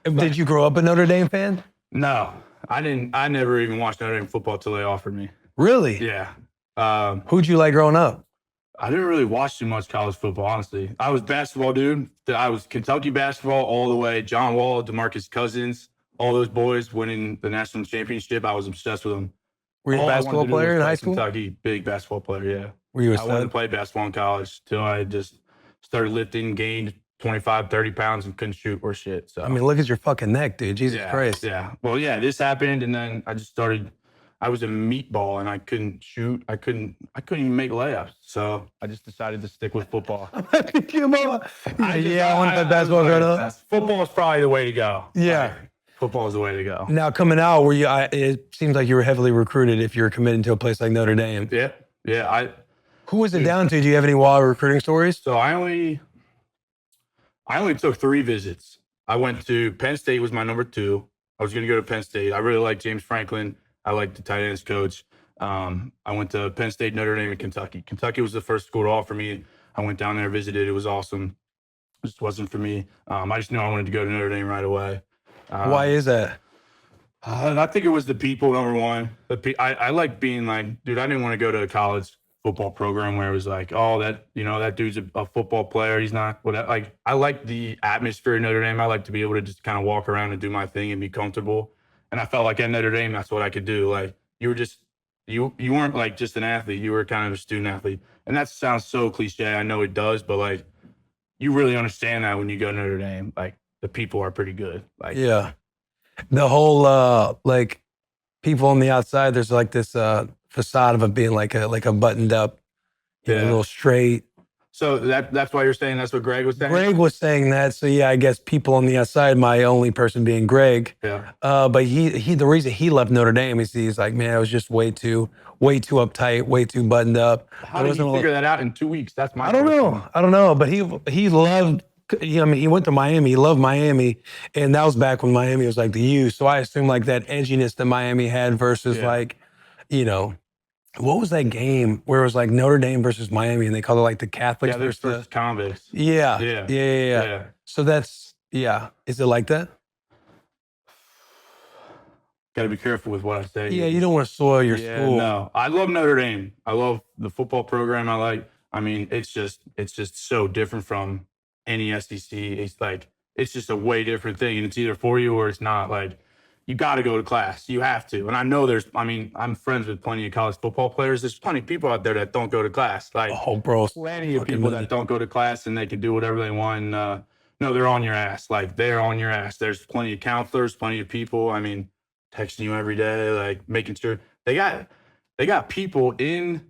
Did you grow up a Notre Dame fan? No, I didn't. I never even watched Notre Dame football till they offered me. Really? Yeah. Who'd you like growing up? I didn't really watch too much college football, honestly. I was basketball dude. I was Kentucky basketball all the way. John Wall, DeMarcus Cousins, all those boys winning the national championship. I was obsessed with them. Were you a basketball player in high school? Kentucky, big basketball player, yeah. Were you a I wanted to stud? play basketball in college till I just started lifting, gained 25, 30 pounds and couldn't shoot or shit. So I mean, look at your fucking neck, dude. Jesus yeah, Christ. yeah. Well, yeah, this happened and then I just started. I was a meatball and I couldn't shoot. I couldn't even make layups. So I just decided to stick with football. I want to play basketball growing up. Football is probably the way to go. Yeah. Like, football is the way to go. Now coming out, were you? It seems like you were heavily recruited if you're committed to a place like Notre Dame. Yeah, yeah. Who was it down to? Do you have any wild recruiting stories? So I only took 3 visits. I went to Penn State was my number 2. I was going to go to Penn State. I really liked James Franklin. I liked the tight ends coach. I went to Penn State, Notre Dame, and Kentucky. Kentucky was the first school to offer me. I went down there, visited. It was awesome. It just wasn't for me. I just knew I wanted to go to Notre Dame right away. Why is that? I think it was the people, number one. I like being like, dude, I didn't want to go to a college football program where it was like, oh, that dude's a football player. He's not what like. I like the atmosphere at Notre Dame. I like to be able to just kind of walk around and do my thing and be comfortable. And I felt like at Notre Dame, that's what I could do. Like you were just you weren't like just an athlete. You were kind of a student athlete. And that sounds so cliche. I know it does, but like you really understand that when you go to Notre Dame. Like the people are pretty good. Like Yeah. The whole like people on the outside, there's like this facade of it being like a buttoned up, a little straight. So that's why you're saying that's what Greg was saying? Greg was saying that. So yeah, I guess people on the outside, my only person being Greg. Yeah. But he the reason he left Notre Dame is he's like, man, I was just way too uptight, way too buttoned up. How did you figure that out in 2 weeks? That's my I don't know. But he loved, I mean, he went to Miami. He loved Miami. And that was back when Miami was like the U. So I assume like that edginess that Miami had versus like, what was that game where it was like Notre Dame versus Miami and they called it like the Catholics versus the convicts? Yeah. So that's, is it like that? Got to be careful with what I say. Yeah, you don't want to soil your school. No, I love Notre Dame. I love the football program. I mean, it's just so different from any SEC. It's just a way different thing. And it's either for you or it's not. Like, you got to go to class. You have to. And I know I'm friends with plenty of college football players. There's plenty of people out there that don't go to class. Like, plenty of people that don't go to class and they can do whatever they want. No, they're on your ass. Like, they're on your ass. There's plenty of counselors, plenty of people. I mean, texting you every day, like making sure they got people in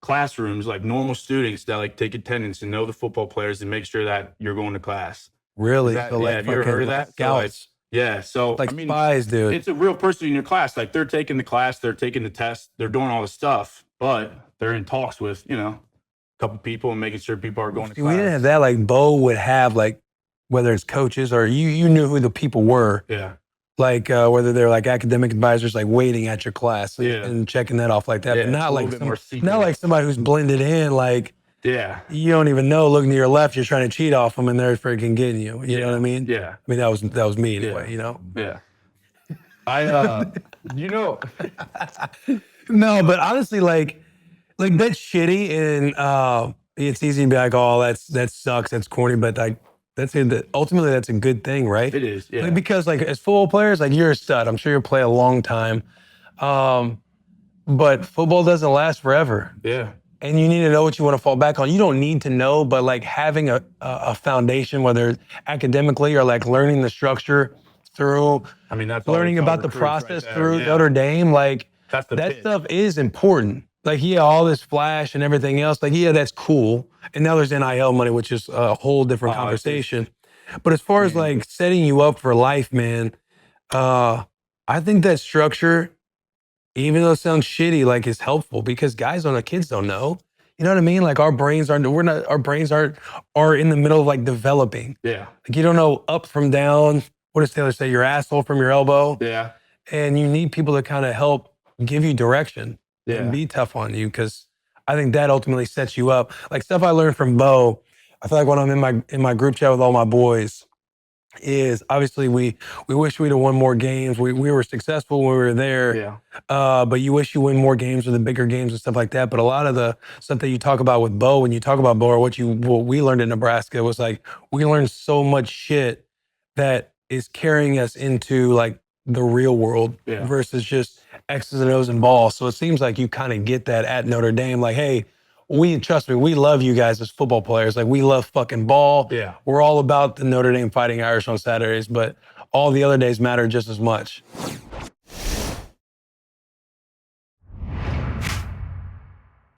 classrooms, like normal students that like take attendance and know the football players and make sure that you're going to class. Really? Have you ever heard of that? Scouts. So like spies, dude. It's a real person in your class. Like they're taking the class, they're taking the test, they're doing all the stuff, but they're in talks with, a couple people and making sure people are going to class. We didn't have that. Like Bo would have like, whether it's coaches or you knew who the people were. Yeah. Like whether they're like academic advisors, like waiting at your class and checking that off like that. But not like somebody who's blended in. Like you don't even know. Looking to your left, you're trying to cheat off them, and they're freaking getting you. You know what I mean? Yeah. I mean that was me anyway. Yeah. I No, but honestly, like that's shitty, and it's easy to be like, oh, that sucks, that's corny, but like. Ultimately, that's a good thing, right? It is, yeah. Like, because like as football players, like you're a stud. I'm sure you'll play a long time. But football doesn't last forever. Yeah. And you need to know what you want to fall back on. You don't need to know, but like having a foundation, whether academically or like learning the structure through, that's learning about the process through Notre Dame, like that stuff is important. Like, all this flash and everything else, like, that's cool. And now there's NIL money, which is a whole different conversation. But as far as like setting you up for life, man, I think that structure, even though it sounds shitty, like is helpful because kids don't know. You know what I mean? Like our brains are in the middle of like developing. Yeah. Like you don't know up from down. What does Taylor say? Your asshole from your elbow. Yeah. And you need people to kind of help give you direction. And be tough on you because I think that ultimately sets you up. Like stuff I learned from Bo, I feel like when I'm in my group chat with all my boys, is obviously we wish we'd have won more games. We were successful when we were there. Yeah. But you wish you win more games or the bigger games and stuff like that. But a lot of the stuff that you talk about with Bo, when you talk about Bo, or what we learned in Nebraska was like, we learned so much shit that is carrying us into like the real world versus just X's and O's and balls. So it seems like you kind of get that at Notre Dame. Like, hey, trust me, we love you guys as football players. Like, we love fucking ball. Yeah. We're all about the Notre Dame Fighting Irish on Saturdays, but all the other days matter just as much.